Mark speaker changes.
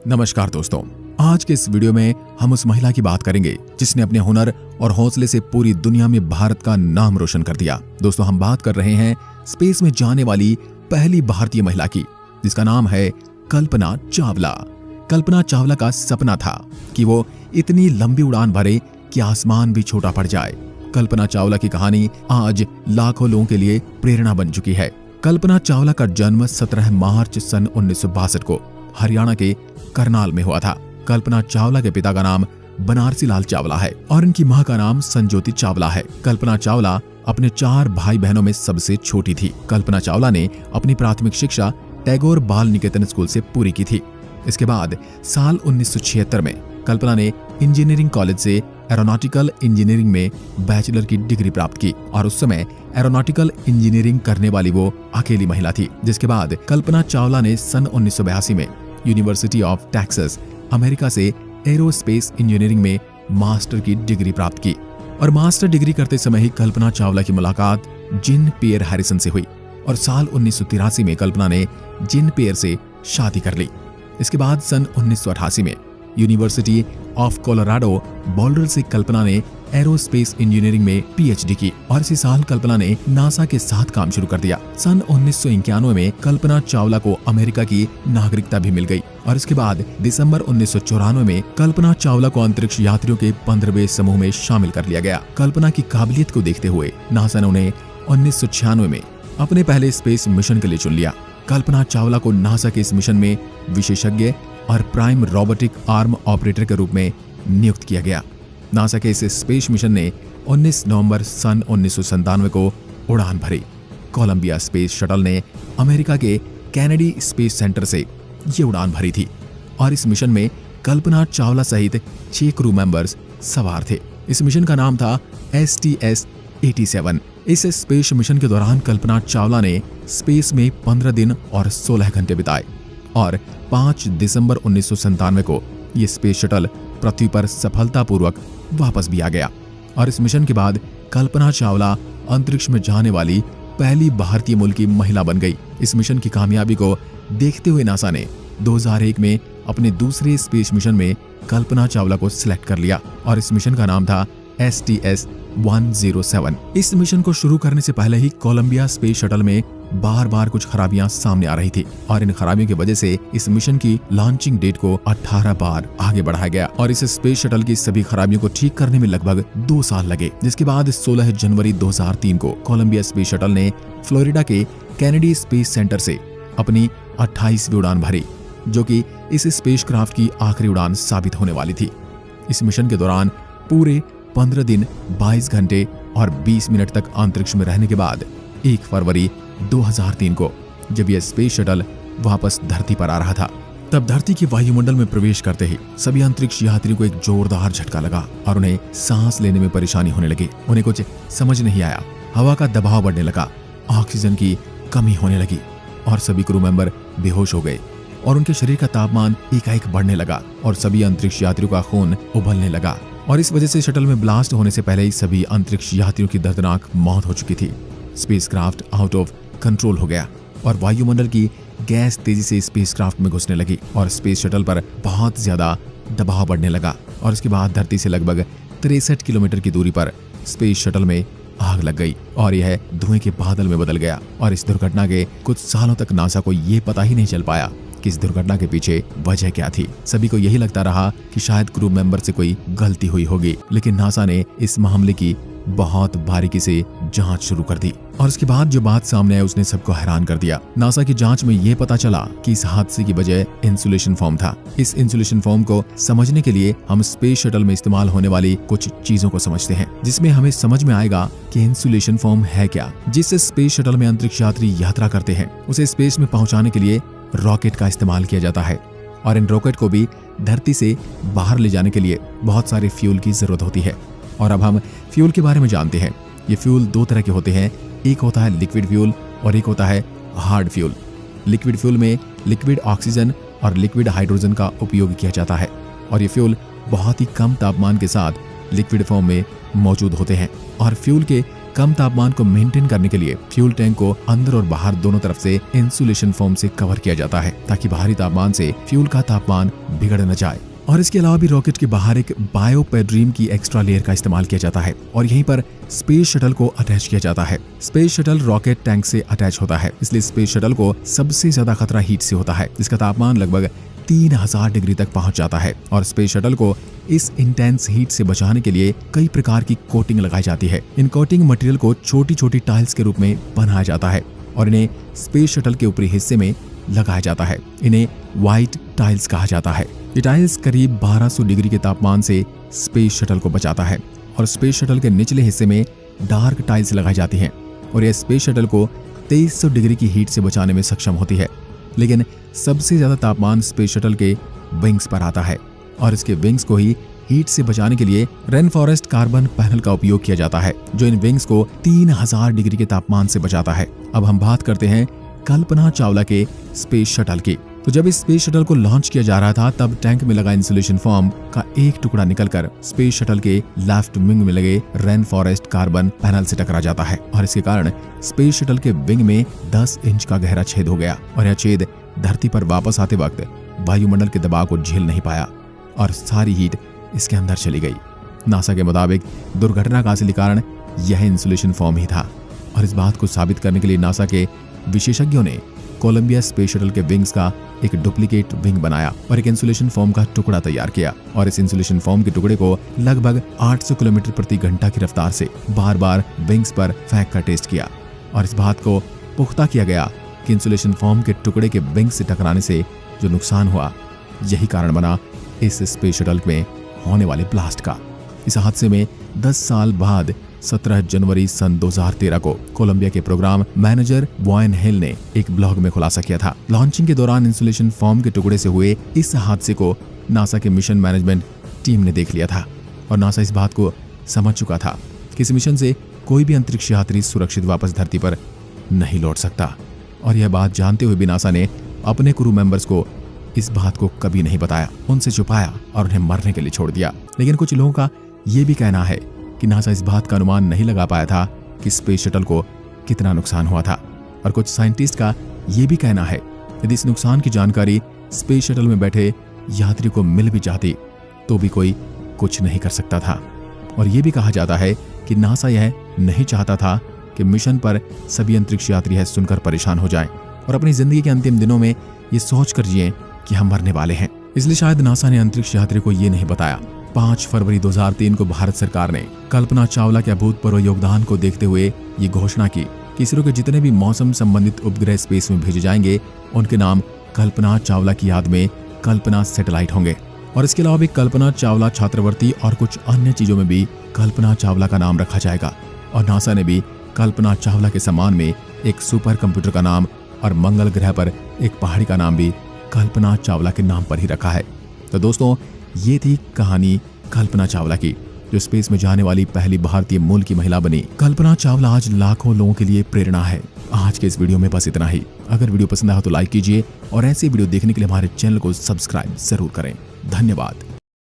Speaker 1: नमस्कार दोस्तों, आज के इस वीडियो में हम उस महिला की बात करेंगे जिसने अपने हुनर और हौसले से पूरी दुनिया में भारत का नाम रोशन कर दिया। दोस्तों, हम बात कर रहे हैं स्पेस में जाने वाली पहली भारतीय महिला की, जिसका नाम है कल्पना चावला। कल्पना चावला का सपना था कि वो इतनी लंबी उड़ान भरे कि आसमान भी छोटा पड़ जाए। कल्पना चावला की कहानी आज लाखों लोगों के लिए प्रेरणा बन चुकी है। कल्पना चावला का जन्म 17 मार्च सन 1962 को हरियाणा के करनाल में हुआ था। कल्पना चावला के पिता का नाम बनारसी लाल चावला है और इनकी मां का नाम संजोती चावला है। कल्पना चावला अपने 4 भाई बहनों में सबसे छोटी थी। कल्पना चावला ने अपनी प्राथमिक शिक्षा टैगोर बाल निकेतन स्कूल से पूरी की थी। इसके बाद साल 1976 में कल्पना ने इंजीनियरिंग कॉलेज से एरोनॉटिकल इंजीनियरिंग में बैचलर की डिग्री प्राप्त की और उस समय एरोनॉटिकल इंजीनियरिंग करने वाली वो अकेली महिला थी। जिसके बाद कल्पना चावला ने सन 1982 में यूनिवर्सिटी ऑफ टेक्सास अमेरिका से एरोस्पेस इंजीनियरिंग में मास्टर की डिग्री प्राप्त की और मास्टर डिग्री करते समय ही कल्पना चावला की मुलाकात जीन पियर हैरिसन से हुई और साल 1983 में कल्पना ने जीन पियर से शादी कर ली। इसके बाद सन 1988 में यूनिवर्सिटी ऑफ कोलोराडो बोल्डर से कल्पना ने एरोस्पेस इंजीनियरिंग में पीएचडी की और इसी साल कल्पना ने नासा के साथ काम शुरू कर दिया। सन 1991 में कल्पना चावला को अमेरिका की नागरिकता भी मिल गई और इसके बाद दिसंबर 1994 में कल्पना चावला को अंतरिक्ष यात्रियों के 15वें समूह में शामिल कर लिया गया। कल्पना की काबिलियत को देखते हुए नासा ने उन्हें 1996 में अपने पहले स्पेस मिशन के लिए चुन लिया। कल्पना चावला को नासा के इस मिशन में विशेषज्ञ और प्राइम रोबोटिक आर्म ऑपरेटर के रूप में नियुक्त किया गया। नासा के इस स्पेस मिशन ने 19 नवंबर सन 1997 को उड़ान भरी। कोलंबिया स्पेस शटल ने अमेरिका के कैनेडी स्पेस सेंटर से ये उड़ान भरी थी और इस मिशन में कल्पना चावला सहित 6 क्रू मेंबर्स सवार थे। इस मिशन का नाम था STS-87। इस स्पेस मिशन के दौरान कल्पना चावला ने स्पेस में 15 दिन और 16 घंटे बिताए और 5 दिसंबर 1997 को ये स्पेस शटल पृथ्वी पर सफलतापूर्वक वापस भी आ गया और इस मिशन के बाद कल्पना चावला अंतरिक्ष में जाने वाली पहली भारतीय मूल की महिला बन गई। इस मिशन की कामयाबी को देखते हुए नासा ने 2001 में अपने दूसरे स्पेस मिशन में कल्पना चावला को सिलेक्ट कर लिया और इस मिशन का नाम था STS-107। इस मिशन को शुरू करने से पहले ही कोलंबिया स्पेस शटल में बार कुछ खराबियां सामने आ रही थी और इन खराबियों की वजह से इस मिशन की लॉन्चिंग डेट को 18 बार आगे बढ़ाया गया और इस स्पेस शटल की सभी खराबियों को ठीक करने में लगभग 2 साल लगे। जिसके बाद 16 जनवरी 2003 को कोलंबिया स्पेस शटल ने फ्लोरिडा के कैनेडी स्पेस सेंटर से अपनी 28वीं उड़ान भरी, जो कि इस स्पेसक्राफ्ट की आखिरी उड़ान साबित होने वाली थी। इस मिशन के दौरान पूरे 15 दिन 22 घंटे और 20 मिनट तक अंतरिक्ष में रहने के बाद 1 फरवरी 2003 को जब यह स्पेस शटल वापस धरती पर आ रहा था, तब धरती के वायुमंडल में प्रवेश करते ही सभी अंतरिक्ष यात्रियों को एक जोरदार झटका लगा और उन्हें सांस लेने में परेशानी होने लगी। उन्हें कुछ समझ नहीं आया, हवा का दबाव बढ़ने लगा, ऑक्सीजन की कमी होने लगी और सभी क्रू मेंबर बेहोश हो गए और उनके शरीर का तापमान एकाएक बढ़ने लगा और सभी अंतरिक्ष यात्रियों का खून उबलने लगा और इस वजह से शटल में ब्लास्ट होने से पहले ही सभी अंतरिक्ष यात्रियों की दर्दनाक मौत हो चुकी थी। स्पेसक्राफ्ट आउट ऑफ कंट्रोल हो गया और वायुमंडल की गैस तेजी से स्पेसक्राफ्ट में घुसने लगी और स्पेस शटल पर बहुत ज्यादा दबाव बढ़ने लगा और इसके बाद धरती से लगभग 63 किलोमीटर की दूरी पर स्पेस शटल में आग लग गई और यह धुएं के बादल में बदल गया और इस दुर्घटना के कुछ सालों तक नासा को ये पता ही नहीं चल पाया कि इस दुर्घटना के पीछे वजह क्या थी। सभी को यही लगता रहा कि शायद क्रू मेंबर से कोई गलती हुई होगी, लेकिन नासा ने इस मामले की बहुत बारीकी से जांच शुरू कर दी और उसके बाद जो बात सामने आई उसने सबको हैरान कर दिया। नासा की जांच में ये पता चला कि इस हादसे की वजह इंसुलेशन फोम था। इस इंसुलेशन फोम को समझने के लिए हम स्पेस शटल में इस्तेमाल होने वाली कुछ चीजों को समझते हैं, जिसमें हमें समझ में आएगा कि इंसुलेशन फोम है क्या। जिस स्पेस शटल में अंतरिक्ष यात्री यात्रा करते हैं उसे स्पेस में पहुंचाने के लिए रॉकेट का इस्तेमाल किया जाता है और इन रॉकेट को भी धरती से बाहर ले जाने के लिए बहुत सारे फ्यूल की जरूरत होती है। और अब हम फ्यूल के बारे में जानते हैं। ये फ्यूल 2 तरह के होते हैं, एक होता है लिक्विड फ्यूल और एक होता है हार्ड फ्यूल। लिक्विड फ्यूल में लिक्विड ऑक्सीजन और लिक्विड हाइड्रोजन का उपयोग किया जाता है और ये फ्यूल बहुत ही कम तापमान के साथ लिक्विड फॉर्म में मौजूद होते हैं और फ्यूल के कम तापमान को मेंटेन करने के लिए फ्यूल टैंक को अंदर और बाहर दोनों तरफ से इंसुलेशन फोम से कवर किया जाता है ताकि बाहरी तापमान से फ्यूल का तापमान बिगड़ न जाए। और इसके अलावा भी रॉकेट के बाहर एक बायोपेड्रीम की एक्स्ट्रा लेयर का इस्तेमाल किया जाता है और यहीं पर स्पेस शटल को अटैच किया जाता है। स्पेस शटल रॉकेट टैंक से अटैच होता है, इसलिए स्पेस शटल को सबसे ज्यादा खतरा हीट से होता है, जिसका तापमान लगभग 3000 डिग्री तक पहुंच जाता है। और स्पेस शटल को इस इंटेंस हीट से बचाने के लिए कई प्रकार की कोटिंग लगाई जाती है। इन कोटिंग मटेरियल को छोटी छोटी टाइल्स के रूप में बनाया जाता है और इन्हें स्पेस शटल के ऊपरी हिस्से में लगाया जाता है। इन्हें व्हाइट टाइल्स कहा जाता है। ये टाइल्स करीब 1200 डिग्री के तापमान से स्पेस शटल को बचाता है और स्पेस शटल के निचले हिस्से में डार्क टाइल्स लगाई जाती हैं और यह स्पेस शटल को 2300 डिग्री की हीट से बचाने में सक्षम होती है। लेकिन सबसे ज्यादा तापमान स्पेस शटल के विंग्स पर आता है और इसके विंग्स को ही हीट से बचाने के लिए रेन फॉरेस्ट कार्बन पैनल का उपयोग किया जाता है, जो इन विंग्स को 3000 डिग्री के तापमान से बचाता है। अब हम बात करते हैं कल्पना चावला के स्पेस शटल की। तो जब इस स्पेस शटल को लॉन्च किया जा रहा था तब टैंक में लगा इंसुलेशन फोम का एक टुकड़ा निकलकर स्पेस शटल के लेफ्ट विंग में लगे रेन फॉरेस्ट कार्बन पैनल से टकरा जाता है और इसके कारण स्पेस शटल के विंग में 10 इंच का गहरा छेद हो गया और यह छेद धरती पर वापस आते वक्त वायुमंडल के दबाव को झेल नहीं पाया और सारी हीट इसके अंदर चली गई। नासा के मुताबिक दुर्घटना का असली कारण यह इंसुलेशन फोम ही था और इस बात को साबित करने के लिए नासा के विशेषज्ञों ने कोलंबिया स्पेस शटल के विंग्स का एक डुप्लीकेट विंग बनाया और एक इंसुलेशन फोम का टुकड़ा तैयार किया और इस इंसुलेशन फोम के टुकड़े को लगभग 800 किलोमीटर प्रति घंटा की रफ्तार से बार बार विंग्स पर फेंक कर टेस्ट किया और इस बात को पुख्ता किया गया कि इंसुलेशन फोम के टुकड़े के विंग से टकराने से जो नुकसान हुआ यही कारण बना इस स्पेस शटल में होने वाले ब्लास्ट का। इस हादसे में 10 साल बाद 17 जनवरी सन 2013 को कोलंबिया के प्रोग्राम मैनेजर वायन हिल ने एक ब्लॉग में खुलासा किया था। लॉन्चिंग के दौरान इंसुलेशन फोम के टुकड़े से हुए इस हादसे को नासा के मिशन मैनेजमेंट टीम ने देख लिया था और नासा इस बात को समझ चुका था कि इस मिशन से कोई भी अंतरिक्ष यात्री सुरक्षित वापस धरती पर नहीं लौट सकता। और यह बात जानते हुए भी नासा ने अपने क्रू मेंबर्स को इस बात को कभी नहीं बताया, उनसे छुपाया और उन्हें मरने के लिए छोड़ दिया। लेकिन कुछ लोगों का यह भी कहना है कि नासा इस बात का अनुमान नहीं लगा पाया था कि स्पेस शटल को कितना नुकसान हुआ था और कुछ साइंटिस्ट का यह भी कहना है यदि इस नुकसान की जानकारी स्पेस शटल में बैठे यात्री को मिल भी जाती तो भी कोई कुछ नहीं कर सकता था। और यह भी कहा जाता है कि नासा यह नहीं चाहता था कि मिशन पर सभी अंतरिक्ष यात्री यह सुनकर परेशान हो जाएं और अपनी जिंदगी के अंतिम दिनों में ये सोच कर जिएं कि हम मरने वाले हैं। इसलिए शायद नासा ने अंतरिक्ष यात्री को ये नहीं बताया। 5 फरवरी 2003 को भारत सरकार ने कल्पना चावला के अभूतपूर्व योगदान को देखते हुए ये घोषणा की कि इसरो के जितने भी मौसम संबंधित उपग्रह स्पेस में भेजे जाएंगे उनके नाम कल्पना चावला की याद में कल्पना सैटेलाइट होंगे। और इसके अलावा भी कल्पना चावला छात्रवृत्ति और कुछ अन्य चीजों में भी कल्पना चावला का नाम रखा जाएगा। और नासा ने भी कल्पना चावला के सम्मान में एक सुपर कंप्यूटर का नाम और मंगल ग्रह पर एक पहाड़ी का नाम भी कल्पना चावला के नाम पर ही रखा है। तो दोस्तों, ये थी कहानी कल्पना चावला की, जो स्पेस में जाने वाली पहली भारतीय मूल की महिला बनी। कल्पना चावला आज लाखों लोगों के लिए प्रेरणा है। आज के इस वीडियो में बस इतना ही। अगर वीडियो पसंद आया तो लाइक कीजिए और ऐसे वीडियो देखने के लिए हमारे चैनल को सब्सक्राइब जरूर करें। धन्यवाद।